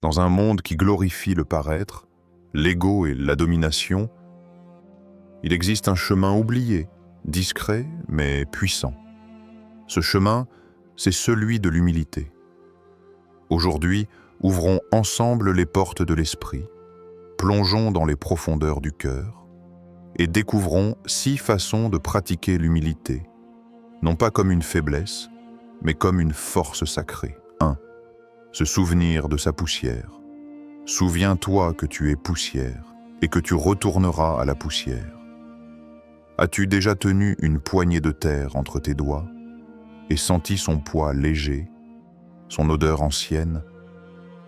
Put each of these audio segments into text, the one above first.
Dans un monde qui glorifie le paraître, l'ego et la domination, il existe un chemin oublié, discret mais puissant. Ce chemin, c'est celui de l'humilité. Aujourd'hui, ouvrons ensemble les portes de l'esprit, plongeons dans les profondeurs du cœur et découvrons 6 façons de pratiquer l'humilité, non pas comme une faiblesse, mais comme une force sacrée. 1. Se souvenir de sa poussière. Souviens-toi que tu es poussière et que tu retourneras à la poussière. As-tu déjà tenu une poignée de terre entre tes doigts et senti son poids léger, son odeur ancienne,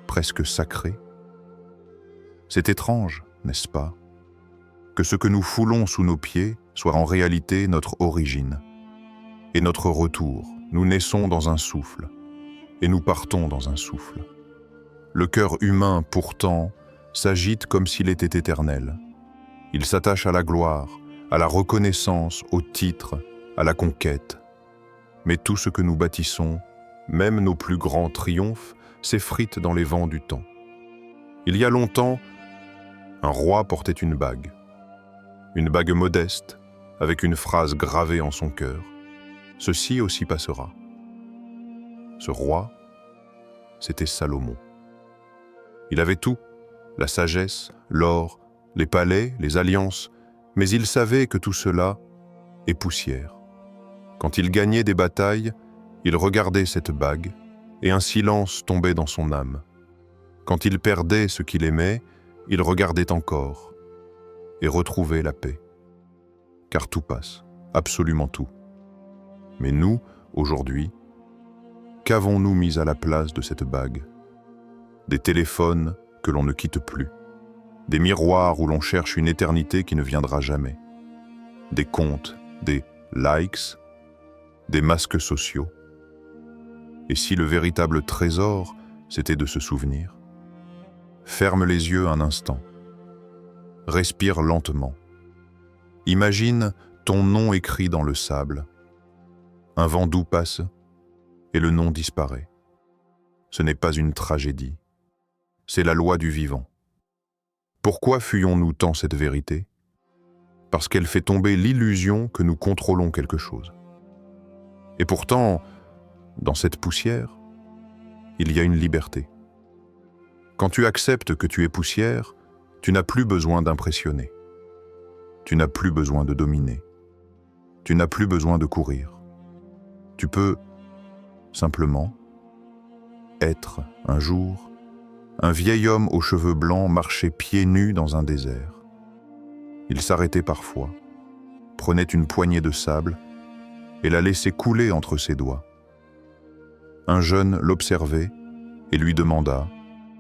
presque sacrée? C'est étrange, n'est-ce pas, que ce que nous foulons sous nos pieds soit en réalité notre origine et notre retour. Nous naissons dans un souffle et nous partons dans un souffle. Le cœur humain, pourtant, s'agite comme s'il était éternel. Il s'attache à la gloire, à la reconnaissance, au titre, à la conquête. Mais tout ce que nous bâtissons, même nos plus grands triomphes, s'effrite dans les vents du temps. Il y a longtemps, un roi portait une bague modeste, avec une phrase gravée en son cœur. Ceci aussi passera. Ce roi, c'était Salomon. Il avait tout, la sagesse, l'or, les palais, les alliances, mais il savait que tout cela est poussière. Quand il gagnait des batailles, il regardait cette bague et un silence tombait dans son âme. Quand il perdait ce qu'il aimait, il regardait encore et retrouvait la paix. Car tout passe, absolument tout. Mais nous, aujourd'hui, qu'avons-nous mis à la place de cette bague? Des téléphones que l'on ne quitte plus, des miroirs où l'on cherche une éternité qui ne viendra jamais, des comptes, des likes, des masques sociaux. Et si le véritable trésor, c'était de se souvenir? Ferme les yeux un instant. Respire lentement. Imagine ton nom écrit dans le sable. Un vent doux passe et le nom disparaît. Ce n'est pas une tragédie. C'est la loi du vivant. Pourquoi fuyons-nous tant cette vérité? Parce qu'elle fait tomber l'illusion que nous contrôlons quelque chose. Et pourtant, dans cette poussière, il y a une liberté. Quand tu acceptes que tu es poussière, tu n'as plus besoin d'impressionner. Tu n'as plus besoin de dominer. Tu n'as plus besoin de courir. Tu peux simplement être un jour un vieil homme aux cheveux blancs marchait pieds nus dans un désert. Il s'arrêtait parfois, prenait une poignée de sable et la laissait couler entre ses doigts. Un jeune l'observait et lui demanda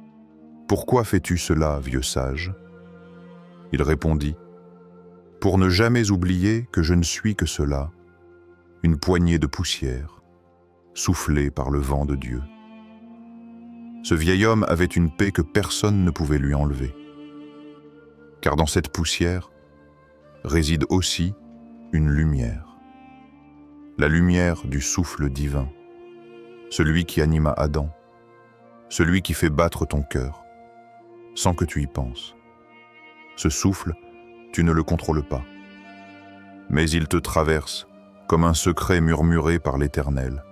« Pourquoi fais-tu cela, vieux sage ?» Il répondit « Pour ne jamais oublier que je ne suis que cela, une poignée de poussière, soufflée par le vent de Dieu. » Ce vieil homme avait une paix que personne ne pouvait lui enlever. Car dans cette poussière réside aussi une lumière. La lumière du souffle divin, celui qui anima Adam, celui qui fait battre ton cœur, sans que tu y penses. Ce souffle, tu ne le contrôles pas. Mais il te traverse comme un secret murmuré par l'Éternel.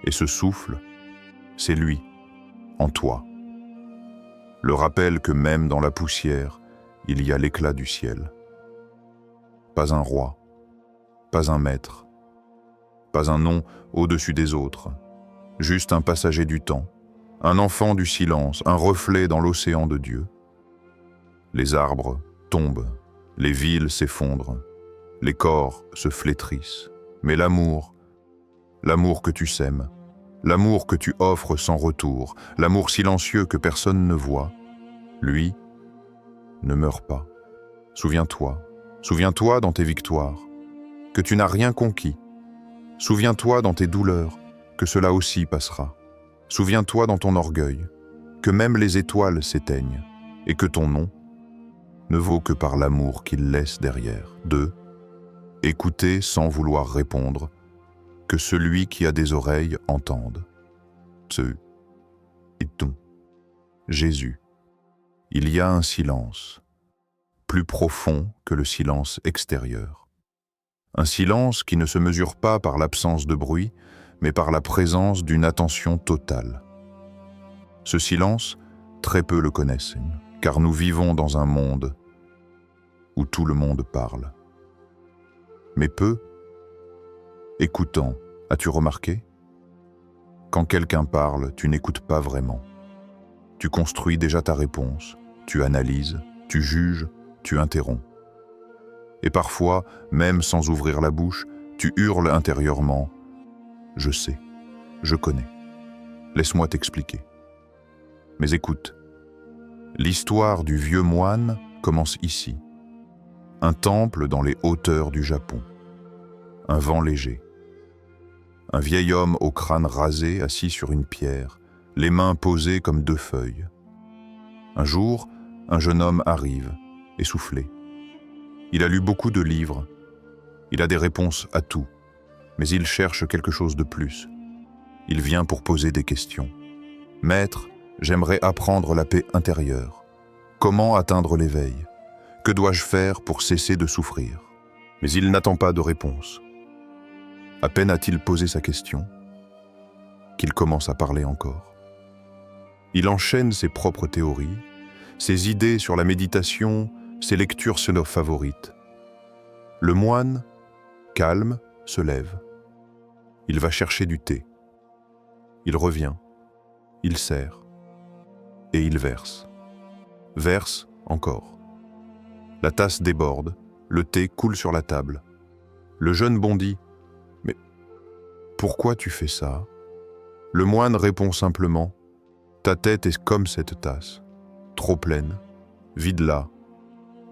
Et ce souffle, c'est lui, en toi. Le rappel que même dans la poussière, il y a l'éclat du ciel. Pas un roi, pas un maître, pas un nom au-dessus des autres, juste un passager du temps, un enfant du silence, un reflet dans l'océan de Dieu. Les arbres tombent, les villes s'effondrent, les corps se flétrissent, mais l'amour que tu sèmes, l'amour que tu offres sans retour, l'amour silencieux que personne ne voit, lui, ne meurt pas. Souviens-toi dans tes victoires, que tu n'as rien conquis. Souviens-toi dans tes douleurs, que cela aussi passera. Souviens-toi dans ton orgueil, que même les étoiles s'éteignent, et que ton nom ne vaut que par l'amour qu'il laisse derrière. 2. Écouter sans vouloir répondre, que celui qui a des oreilles entende. Ce et tout. Jésus. Il y a un silence, plus profond que le silence extérieur. Un silence qui ne se mesure pas par l'absence de bruit, mais par la présence d'une attention totale. Ce silence, très peu le connaissent, car nous vivons dans un monde où tout le monde parle. Mais peu, écoutant, as-tu remarqué? Quand quelqu'un parle, tu n'écoutes pas vraiment. Tu construis déjà ta réponse, tu analyses, tu juges, tu interromps. Et parfois, même sans ouvrir la bouche, tu hurles intérieurement « Je sais, je connais, laisse-moi t'expliquer ». Mais écoute, l'histoire du vieux moine commence ici. Un temple dans les hauteurs du Japon. Un vent léger. Un vieil homme au crâne rasé assis sur une pierre, les mains posées comme deux feuilles. Un jour, un jeune homme arrive, essoufflé. Il a lu beaucoup de livres. Il a des réponses à tout, mais il cherche quelque chose de plus. Il vient pour poser des questions. « Maître, j'aimerais apprendre la paix intérieure. Comment atteindre l'éveil? Que dois-je faire pour cesser de souffrir ?» Mais il n'attend pas de réponse. À peine a-t-il posé sa question qu'il commence à parler encore. Il enchaîne ses propres théories, ses idées sur la méditation, ses lectures sur nos favorites. Le moine, calme, se lève. Il va chercher du thé. Il revient. Il sert. Et il verse. Verse encore. La tasse déborde, le thé coule sur la table. Le jeune bondit. « Mais pourquoi tu fais ça ?» Le moine répond simplement « Ta tête est comme cette tasse, trop pleine, vide-la,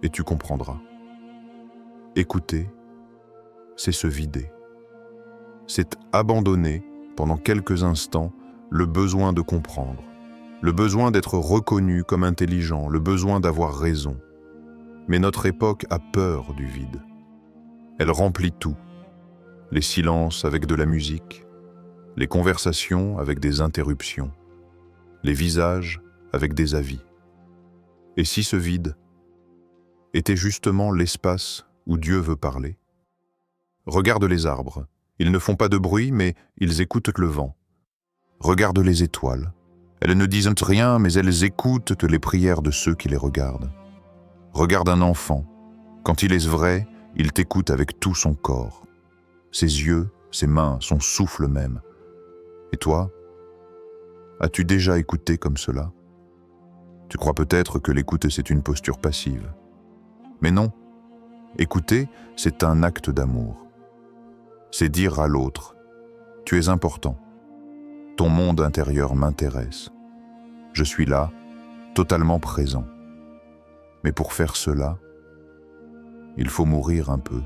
et tu comprendras. » Écouter, c'est se vider. C'est abandonner, pendant quelques instants, le besoin de comprendre, le besoin d'être reconnu comme intelligent, le besoin d'avoir raison. Mais notre époque a peur du vide. Elle remplit tout. Les silences avec de la musique, les conversations avec des interruptions, les visages avec des avis. Et si ce vide était justement l'espace où Dieu veut parler? Regarde les arbres, ils ne font pas de bruit, mais ils écoutent le vent. Regarde les étoiles, elles ne disent rien, mais elles écoutent les prières de ceux qui les regardent. Regarde un enfant, quand il est vrai, il t'écoute avec tout son corps. Ses yeux, ses mains, son souffle même. Et toi, as-tu déjà écouté comme cela? Tu crois peut-être que l'écoute c'est une posture passive. Mais non, écouter, c'est un acte d'amour. C'est dire à l'autre, tu es important. Ton monde intérieur m'intéresse. Je suis là, totalement présent. Mais pour faire cela, il faut mourir un peu.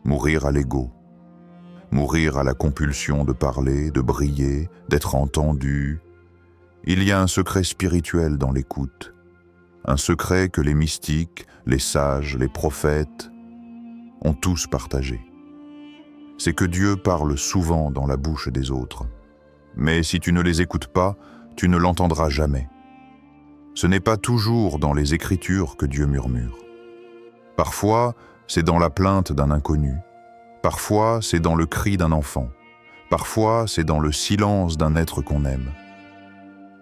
Mourir à l'ego. Mourir à la compulsion de parler, de briller, d'être entendu. Il y a un secret spirituel dans l'écoute. Un secret que les mystiques, les sages, les prophètes ont tous partagé. C'est que Dieu parle souvent dans la bouche des autres. Mais si tu ne les écoutes pas, tu ne l'entendras jamais. Ce n'est pas toujours dans les Écritures que Dieu murmure. Parfois, c'est dans la plainte d'un inconnu. Parfois, c'est dans le cri d'un enfant. Parfois, c'est dans le silence d'un être qu'on aime.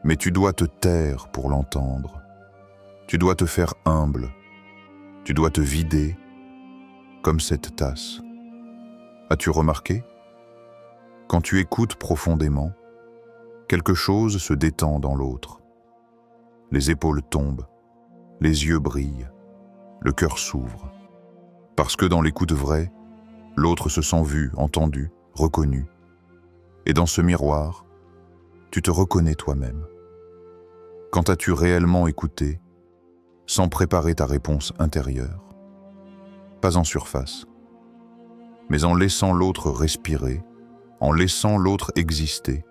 Mais tu dois te taire pour l'entendre. Tu dois te faire humble. Tu dois te vider, comme cette tasse. As-tu remarqué? Quand tu écoutes profondément, quelque chose se détend dans l'autre. Les épaules tombent, les yeux brillent, le cœur s'ouvre. Parce que dans l'écoute vraie, l'autre se sent vu, entendu, reconnu. Et dans ce miroir, tu te reconnais toi-même. Quand as-tu réellement écouté, sans préparer ta réponse intérieure? Pas en surface, mais en laissant l'autre respirer, en laissant l'autre exister,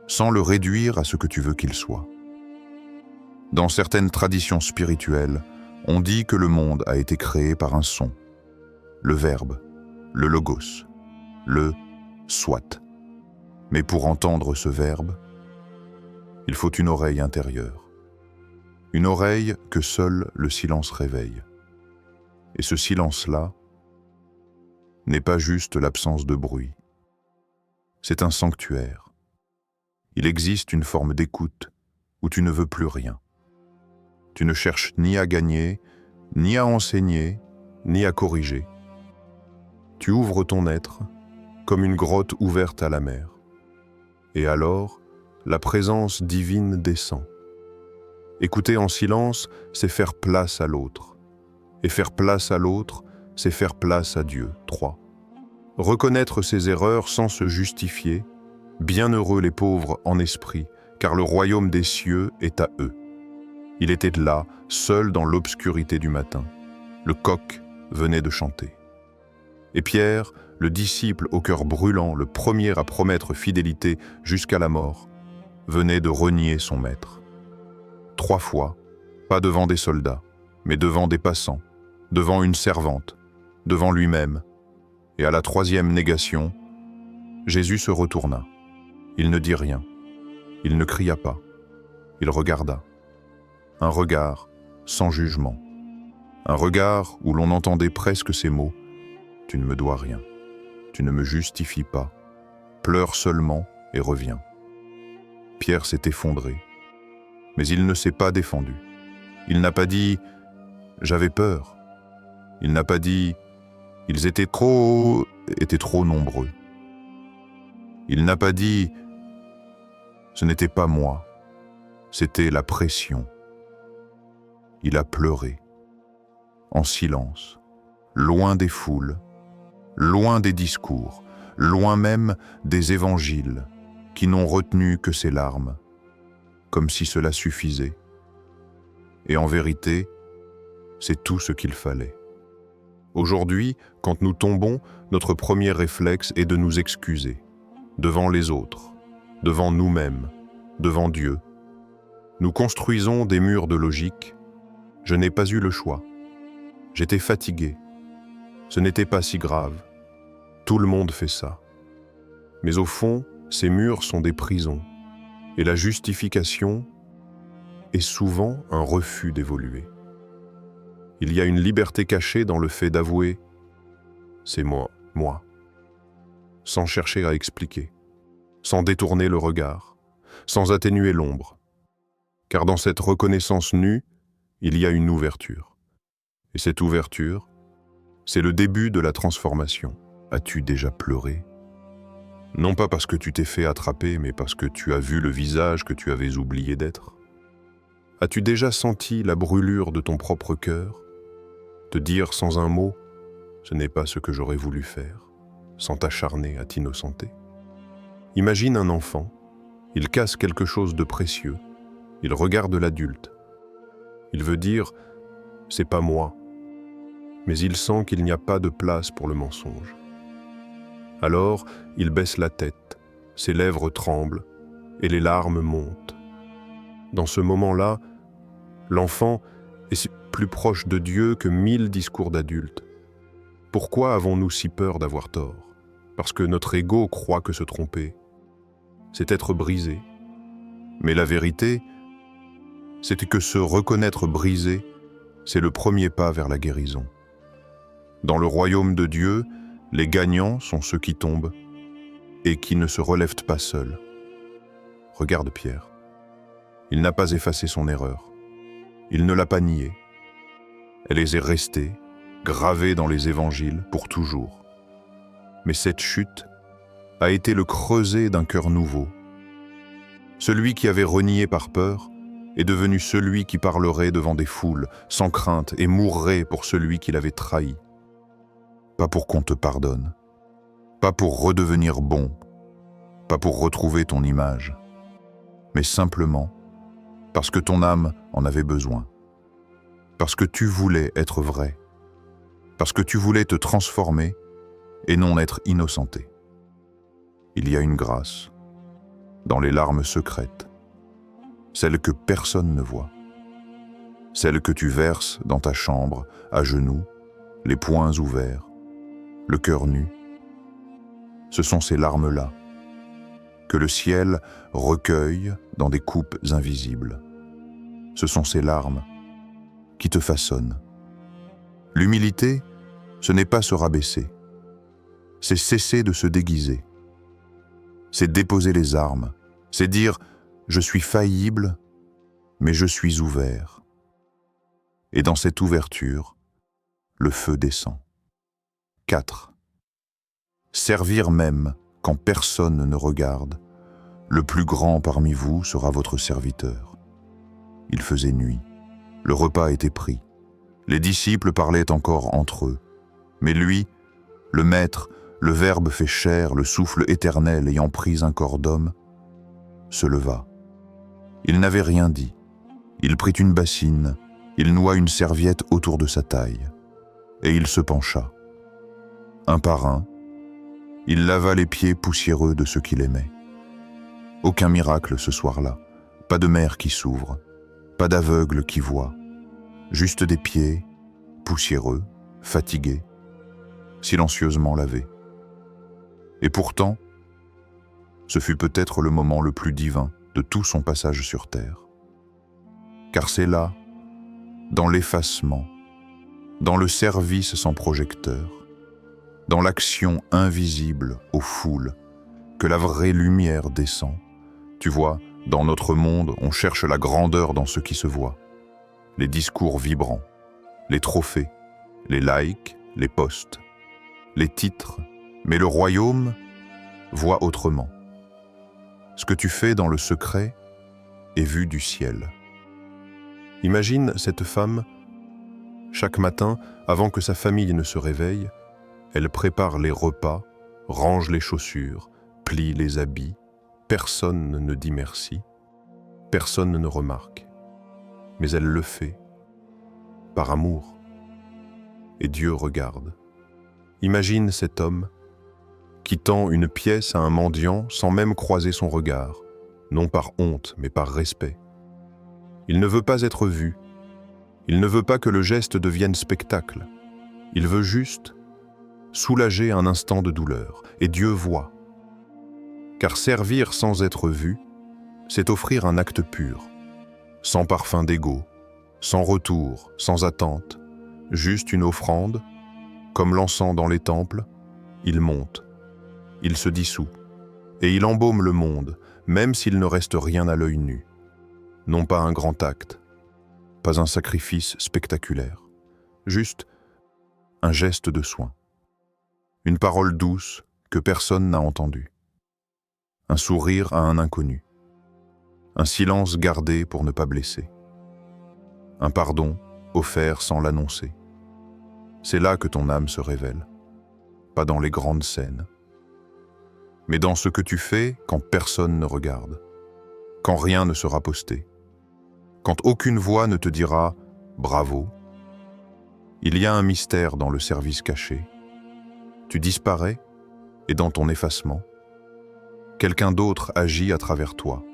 sans le réduire à ce que tu veux qu'il soit. Dans certaines traditions spirituelles, on dit que le monde a été créé par un son, le verbe, le logos, le soit. Mais pour entendre ce verbe, il faut une oreille intérieure. une oreille que seul le silence réveille. Et ce silence-là n'est pas juste l'absence de bruit. C'est un sanctuaire. Il existe une forme d'écoute où tu ne veux plus rien. Tu ne cherches ni à gagner, ni à enseigner, ni à corriger. Tu ouvres ton être comme une grotte ouverte à la mer. Et alors, la présence divine descend. Écouter en silence, c'est faire place à l'autre. Et faire place à l'autre, c'est faire place à Dieu. 3. Reconnaître ses erreurs sans se justifier. Bienheureux les pauvres en esprit, car le royaume des cieux est à eux. Il était là, seul dans l'obscurité du matin. Le coq venait de chanter. Et Pierre, le disciple au cœur brûlant, le premier à promettre fidélité jusqu'à la mort, venait de renier son maître. 3 fois, pas devant des soldats, mais devant des passants, devant une servante, devant lui-même. Et à la 3e négation, Jésus se retourna. Il ne dit rien. Il ne cria pas. Il regarda. Un regard sans jugement. Un regard où l'on entendait presque ces mots. Tu ne me dois rien. Tu ne me justifies pas. Pleure seulement et reviens. Pierre s'est effondré. Mais il ne s'est pas défendu. Il n'a pas dit « j'avais peur ». Il n'a pas dit « ils étaient trop nombreux ». Il n'a pas dit « ce n'était pas moi, c'était la pression ». Il a pleuré, en silence, loin des foules, loin des discours, loin même des évangiles qui n'ont retenu que ses larmes, comme si cela suffisait. Et en vérité, c'est tout ce qu'il fallait. Aujourd'hui, quand nous tombons, notre premier réflexe est de nous excuser, devant les autres, devant nous-mêmes, devant Dieu. Nous construisons des murs de logique. Je n'ai pas eu le choix. J'étais fatigué. Ce n'était pas si grave. Tout le monde fait ça. Mais au fond, ces murs sont des prisons. Et la justification est souvent un refus d'évoluer. Il y a une liberté cachée dans le fait d'avouer « c'est moi », sans chercher à expliquer, sans détourner le regard, sans atténuer l'ombre. Car dans cette reconnaissance nue, il y a une ouverture. Et cette ouverture, c'est le début de la transformation. As-tu déjà pleuré ? Non pas parce que tu t'es fait attraper, mais parce que tu as vu le visage que tu avais oublié d'être. As-tu déjà senti la brûlure de ton propre cœur ? Te dire sans un mot, ce n'est pas ce que j'aurais voulu faire, sans t'acharner à t'innocenter. Imagine un enfant, il casse quelque chose de précieux, il regarde l'adulte. Il veut dire « c'est pas moi », mais il sent qu'il n'y a pas de place pour le mensonge. Alors, il baisse la tête, ses lèvres tremblent et les larmes montent. Dans ce moment-là, l'enfant est plus proche de Dieu que 1000 discours d'adultes. Pourquoi avons-nous si peur d'avoir tort ? Parce que notre ego croit que se tromper, c'est être brisé. Mais la vérité, c'est que se reconnaître brisé, c'est le premier pas vers la guérison. Dans le royaume de Dieu, les gagnants sont ceux qui tombent et qui ne se relèvent pas seuls. Regarde Pierre. Il n'a pas effacé son erreur. Il ne l'a pas niée. Elle est restée, gravée dans les évangiles pour toujours. Mais cette chute a été le creuset d'un cœur nouveau. Celui qui avait renié par peur est devenu celui qui parlerait devant des foules, sans crainte, et mourrait pour celui qui l'avait trahi. Pas pour qu'on te pardonne, pas pour redevenir bon, pas pour retrouver ton image, mais simplement parce que ton âme en avait besoin, parce que tu voulais être vrai, parce que tu voulais te transformer et non être innocenté. Il y a une grâce dans les larmes secrètes, celle que personne ne voit, celle que tu verses dans ta chambre, à genoux, les poings ouverts, le cœur nu. Ce sont ces larmes-là que le ciel recueille dans des coupes invisibles. ce sont ces larmes qui te façonnent. L'humilité, ce n'est pas se rabaisser, c'est cesser de se déguiser. C'est déposer les armes, c'est dire « je suis faillible, mais je suis ouvert ». Et dans cette ouverture, le feu descend. 4. Servir même quand personne ne regarde. Le plus grand parmi vous sera votre serviteur. Il faisait nuit. Le repas était pris. Les disciples parlaient encore entre eux. Mais lui, le Maître, le Verbe fait chair, le souffle éternel ayant pris un corps d'homme, se leva. Il n'avait rien dit. Il prit une bassine, il noua une serviette autour de sa taille, et il se pencha. Un par un, il lava les pieds poussiéreux de ceux qu'il aimait. Aucun miracle ce soir-là, pas de mer qui s'ouvre, pas d'aveugle qui voit, juste des pieds, poussiéreux, fatigués, silencieusement lavés. Et pourtant, ce fut peut-être le moment le plus divin de tout son passage sur terre. Car c'est là, dans l'effacement, dans le service sans projecteur, dans l'action invisible aux foules, que la vraie lumière descend. Tu vois, dans notre monde, on cherche la grandeur dans ce qui se voit. Les discours vibrants, les trophées, les likes, les posts, les titres, mais le royaume voit autrement. Ce que tu fais dans le secret est vu du ciel. Imagine cette femme, chaque matin, avant que sa famille ne se réveille, elle prépare les repas, range les chaussures, plie les habits, personne ne dit merci, personne ne remarque. Mais elle le fait, par amour. Et Dieu regarde. Imagine cet homme qui tend une pièce à un mendiant sans même croiser son regard, non par honte, mais par respect. Il ne veut pas être vu. Il ne veut pas que le geste devienne spectacle. Il veut juste soulager un instant de douleur. Et Dieu voit. Car servir sans être vu, c'est offrir un acte pur, sans parfum d'ego, sans retour, sans attente, juste une offrande, comme l'encens dans les temples, il monte, il se dissout, et il embaume le monde, même s'il ne reste rien à l'œil nu. Non pas un grand acte, pas un sacrifice spectaculaire, juste un geste de soin, une parole douce que personne n'a entendue, un sourire à un inconnu, un silence gardé pour ne pas blesser, un pardon offert sans l'annoncer. C'est là que ton âme se révèle, pas dans les grandes scènes, mais dans ce que tu fais quand personne ne regarde, quand rien ne sera posté, quand aucune voix ne te dira « bravo ». Il y a un mystère dans le service caché. Tu disparais et dans ton effacement, quelqu'un d'autre agit à travers toi.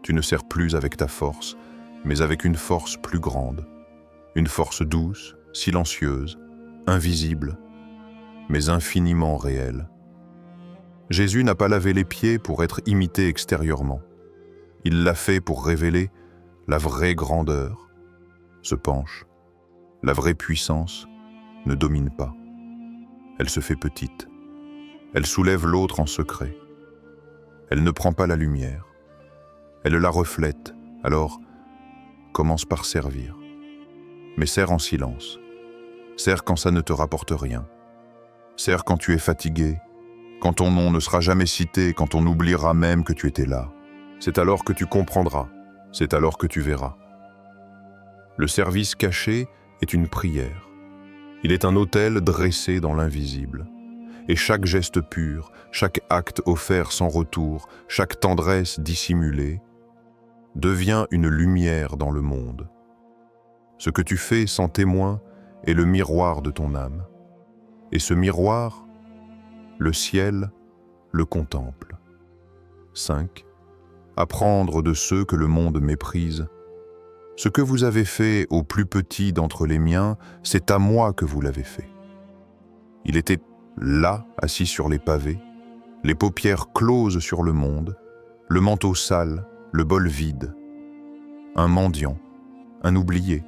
Tu ne sers plus avec ta force, mais avec une force plus grande, une force douce, silencieuse, invisible, mais infiniment réelle. Jésus n'a pas lavé les pieds pour être imité extérieurement. Il l'a fait pour révéler la vraie grandeur, se penche. La vraie puissance ne domine pas. Elle se fait petite. Elle soulève l'autre en secret. Elle ne prend pas la lumière. Elle la reflète, alors commence par servir. Mais sers en silence. Sers quand ça ne te rapporte rien. Sers quand tu es fatigué, quand ton nom ne sera jamais cité, quand on oubliera même que tu étais là. C'est alors que tu comprendras, c'est alors que tu verras. Le service caché est une prière. Il est un autel dressé dans l'invisible. Et chaque geste pur, chaque acte offert sans retour, chaque tendresse dissimulée, devient une lumière dans le monde. Ce que tu fais sans témoin est le miroir de ton âme. Et ce miroir, le ciel le contemple. 5. Apprendre de ceux que le monde méprise. Ce que vous avez fait au plus petit d'entre les miens, c'est à moi que vous l'avez fait. Il était là, assis sur les pavés, les paupières closes sur le monde, le manteau sale, le bol vide. un mendiant, un oublié,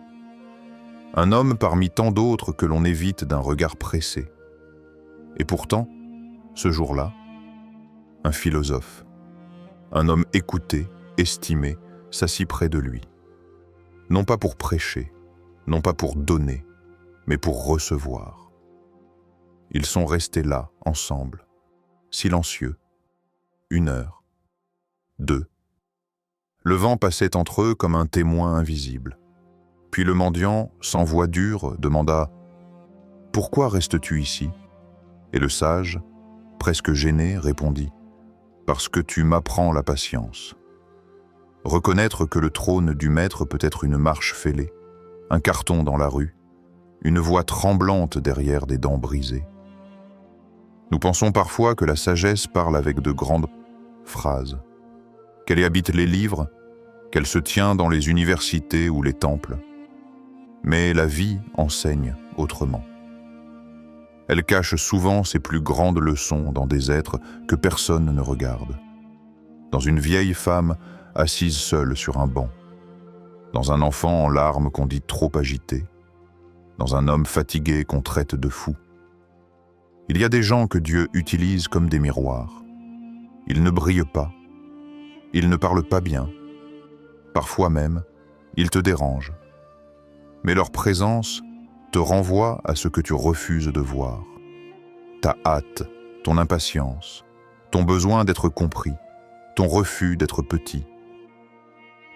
un homme parmi tant d'autres que l'on évite d'un regard pressé. Et pourtant, ce jour-là, un philosophe, un homme écouté, estimé, s'assit près de lui. Non pas pour prêcher, non pas pour donner, mais pour recevoir. Ils sont restés là, ensemble, silencieux. 1 heure, 2. Le vent passait entre eux comme un témoin invisible. Puis le mendiant, sans voix dure, demanda « Pourquoi restes-tu ici ?» Et le sage, presque gêné, répondit « Parce que tu m'apprends la patience. » Reconnaître que le trône du maître peut être une marche fêlée, un carton dans la rue, une voix tremblante derrière des dents brisées. Nous pensons parfois que la sagesse parle avec de grandes phrases, qu'elle y habite les livres, qu'elle se tient dans les universités ou les temples. Mais la vie enseigne autrement. Elle cache souvent ses plus grandes leçons dans des êtres que personne ne regarde. Dans une vieille femme assise seule sur un banc, dans un enfant en larmes qu'on dit trop agité, dans un homme fatigué qu'on traite de fou. Il y a des gens que Dieu utilise comme des miroirs. Ils ne brillent pas, ils ne parlent pas bien, parfois même, ils te dérangent. Mais leur présence te renvoie à ce que tu refuses de voir. Ta hâte, ton impatience, ton besoin d'être compris, ton refus d'être petit.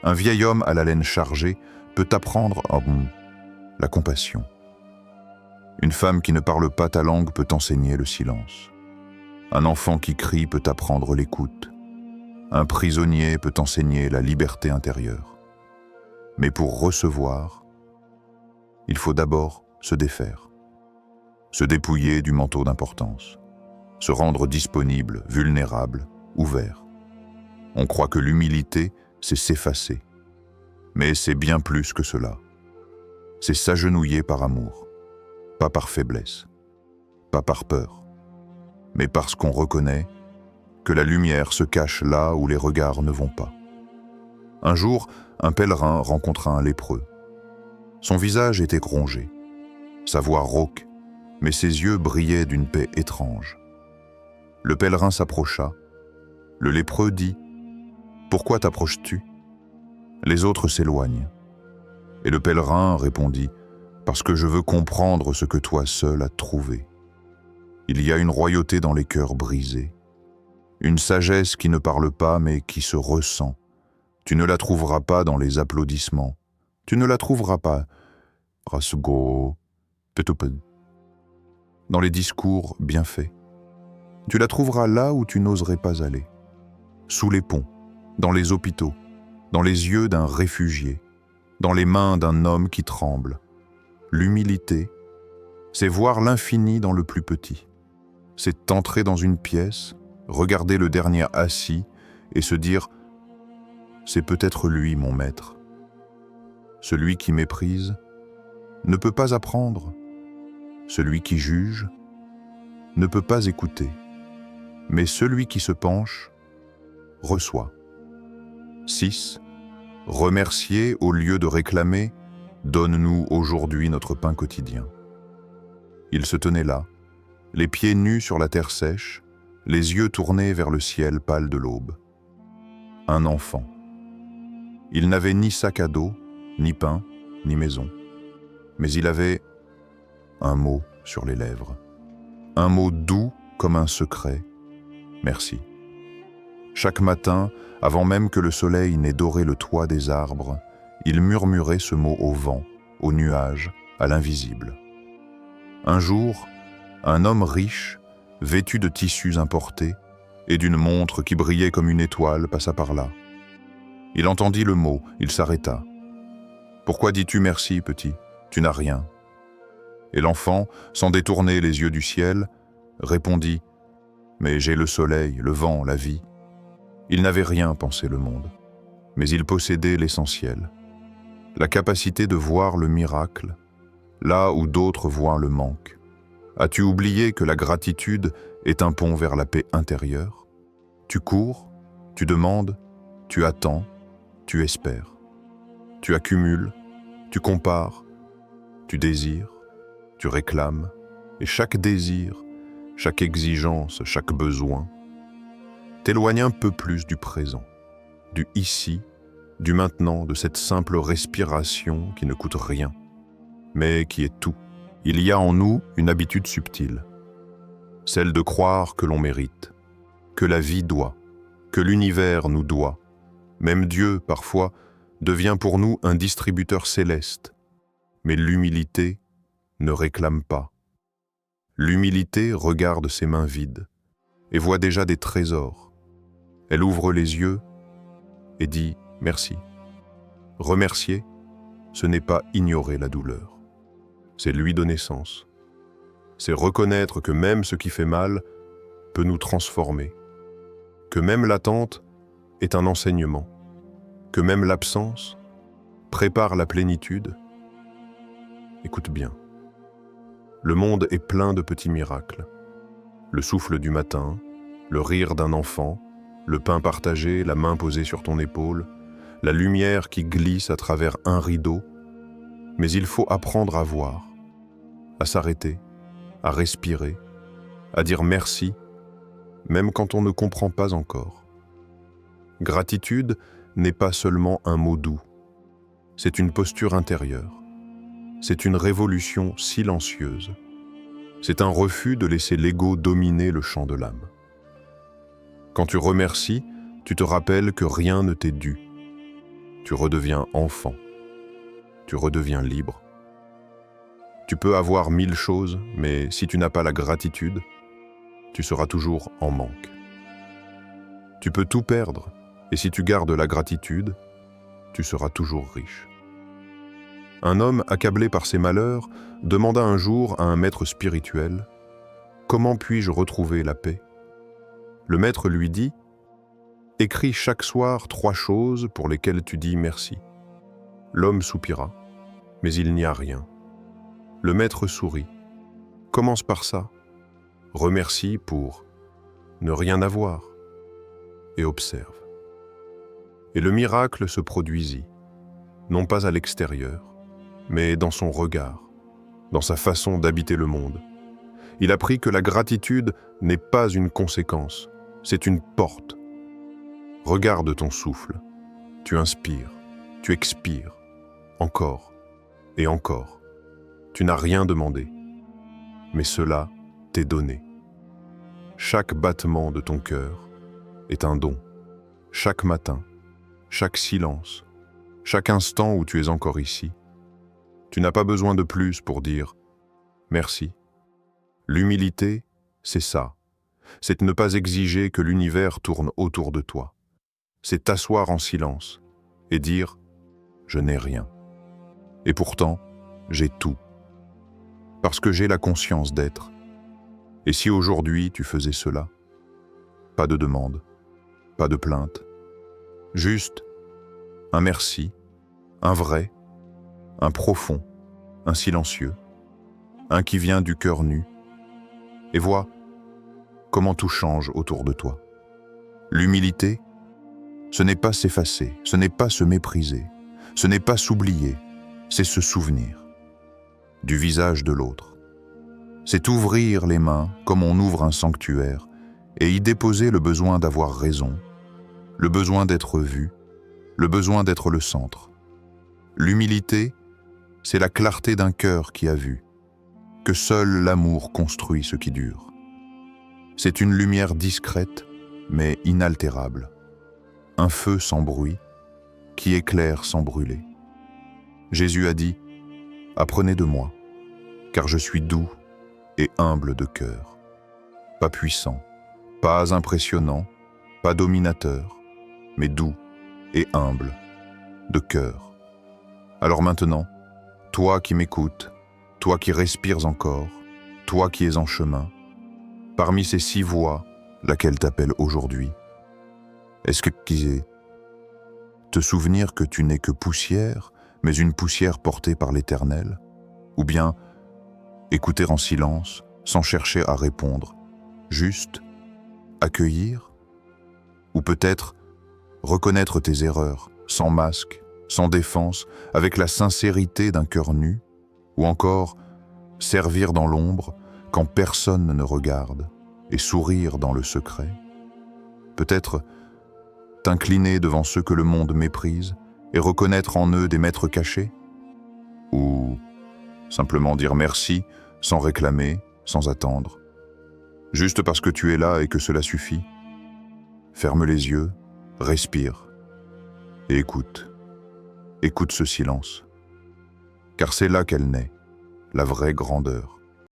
Un vieil homme à la laine chargée peut t'apprendre la compassion. Une femme qui ne parle pas ta langue peut t'enseigner le silence. Un enfant qui crie peut t'apprendre l'écoute. Un prisonnier peut t'enseigner la liberté intérieure. Mais pour recevoir, il faut d'abord se défaire, se dépouiller du manteau d'importance, se rendre disponible, vulnérable, ouvert. On croit que l'humilité, c'est s'effacer. Mais c'est bien plus que cela. C'est s'agenouiller par amour, pas par faiblesse, pas par peur, mais parce qu'on reconnaît que la lumière se cache là où les regards ne vont pas. Un jour, un pèlerin rencontra un lépreux. Son visage était rongé, sa voix rauque, mais ses yeux brillaient d'une paix étrange. Le pèlerin s'approcha. Le lépreux dit « Pourquoi t'approches-tu » Les autres s'éloignent. Et le pèlerin répondit « Parce que je veux comprendre ce que toi seul as trouvé. Il y a une royauté dans les cœurs brisés, une sagesse qui ne parle pas mais qui se ressent. Tu ne la trouveras pas dans les applaudissements. Tu ne la trouveras pas dans les discours bien faits. Tu la trouveras là où tu n'oserais pas aller, sous les ponts, dans les hôpitaux, dans les yeux d'un réfugié, dans les mains d'un homme qui tremble. L'humilité, c'est voir l'infini dans le plus petit. C'est entrer dans une pièce, regarder le dernier assis et se dire « C'est peut-être lui mon maître ». Celui qui méprise ne peut pas apprendre. Celui qui juge ne peut pas écouter. Mais celui qui se penche reçoit. 6. Remercier au lieu de réclamer, donne-nous aujourd'hui notre pain quotidien. Il se tenait là, les pieds nus sur la terre sèche, les yeux tournés vers le ciel pâle de l'aube. Un enfant. Il n'avait ni sac à dos, ni pain, ni maison. Mais il avait un mot sur les lèvres. Un mot doux comme un secret. Merci. Chaque matin, avant même que le soleil n'ait doré le toit des arbres, il murmurait ce mot au vent, aux nuages, à l'invisible. Un jour, un homme riche, vêtu de tissus importés et d'une montre qui brillait comme une étoile, passa par là. Il entendit le mot, il s'arrêta. « Pourquoi dis-tu merci, petit ? Tu n'as rien. » Et l'enfant, sans détourner les yeux du ciel, répondit « Mais j'ai le soleil, le vent, la vie. » Il n'avait rien, pensait le monde, mais il possédait l'essentiel, la capacité de voir le miracle, là où d'autres voient le manque. As-tu oublié que la gratitude est un pont vers la paix intérieure ? Tu cours, tu demandes, tu attends, tu espères. Tu accumules, tu compares, tu désires, tu réclames, et chaque désir, chaque exigence, chaque besoin t'éloigne un peu plus du présent, du ici, du maintenant, de cette simple respiration qui ne coûte rien, mais qui est tout. Il y a en nous une habitude subtile, celle de croire que l'on mérite, que la vie doit, que l'univers nous doit. Même Dieu, parfois, devient pour nous un distributeur céleste. Mais l'humilité ne réclame pas. L'humilité regarde ses mains vides et voit déjà des trésors. Elle ouvre les yeux et dit « merci ». Remercier, ce n'est pas ignorer la douleur. C'est lui donner sens. C'est reconnaître que même ce qui fait mal peut nous transformer, que même l'attente est un enseignement, que même l'absence prépare la plénitude. Écoute bien. Le monde est plein de petits miracles. Le souffle du matin, le rire d'un enfant, le pain partagé, la main posée sur ton épaule, la lumière qui glisse à travers un rideau. Mais il faut apprendre à voir, à s'arrêter, à respirer, à dire merci, même quand on ne comprend pas encore. Gratitude n'est pas seulement un mot doux, c'est une posture intérieure, c'est une révolution silencieuse, c'est un refus de laisser l'ego dominer le champ de l'âme. Quand tu remercies, tu te rappelles que rien ne t'est dû. Tu redeviens enfant, tu redeviens libre. Tu peux avoir 1000 choses, mais si tu n'as pas la gratitude, tu seras toujours en manque. Tu peux tout perdre, et si tu gardes la gratitude, tu seras toujours riche. Un homme accablé par ses malheurs demanda un jour à un maître spirituel « Comment puis-je retrouver la paix ?» Le maître lui dit « Écris chaque soir 3 choses pour lesquelles tu dis merci. » L'homme soupira, mais il n'y a rien. Le maître sourit. « Commence par ça. Remercie pour ne rien avoir. » Et observe. Et le miracle se produisit, non pas à l'extérieur, mais dans son regard, dans sa façon d'habiter le monde. Il apprit que la gratitude n'est pas une conséquence, c'est une porte. Regarde ton souffle, tu inspires, tu expires, encore et encore. Tu n'as rien demandé, mais cela t'est donné. Chaque battement de ton cœur est un don. Chaque matin, chaque silence, chaque instant où tu es encore ici, tu n'as pas besoin de plus pour dire « merci ». L'humilité, c'est ça. C'est ne pas exiger que l'univers tourne autour de toi. C'est t'asseoir en silence et dire « je n'ai rien ». Et pourtant, j'ai tout. Parce que j'ai la conscience d'être. Et si aujourd'hui tu faisais cela? Pas de demande, pas de plainte. Juste un merci, un vrai, un profond, un silencieux, un qui vient du cœur nu. Et vois comment tout change autour de toi. L'humilité, ce n'est pas s'effacer, ce n'est pas se mépriser, ce n'est pas s'oublier, c'est se souvenir du visage de l'autre. C'est ouvrir les mains comme on ouvre un sanctuaire et y déposer le besoin d'avoir raison, le besoin d'être vu, le besoin d'être le centre. L'humilité, c'est la clarté d'un cœur qui a vu que seul l'amour construit ce qui dure. C'est une lumière discrète, mais inaltérable. Un feu sans bruit, qui éclaire sans brûler. Jésus a dit « Apprenez de moi, car je suis doux et humble de cœur. Pas puissant, pas impressionnant, pas dominateur, mais doux et humble de cœur. » Alors maintenant, toi qui m'écoutes, toi qui respires encore, toi qui es en chemin, parmi ces 6 voix, laquelle t'appelle aujourd'hui? Est-ce que te souvenir que tu n'es que poussière, mais une poussière portée par l'Éternel? Ou bien écouter en silence, sans chercher à répondre, juste accueillir? Ou peut-être reconnaître tes erreurs, sans masque, sans défense, avec la sincérité d'un cœur nu, ou encore servir dans l'ombre quand personne ne regarde et sourire dans le secret. Peut-être t'incliner devant ceux que le monde méprise et reconnaître en eux des maîtres cachés, ou simplement dire merci sans réclamer, sans attendre, juste parce que tu es là et que cela suffit. Ferme les yeux, respire et écoute. Écoute ce silence, car c'est là qu'elle naît, la vraie grandeur.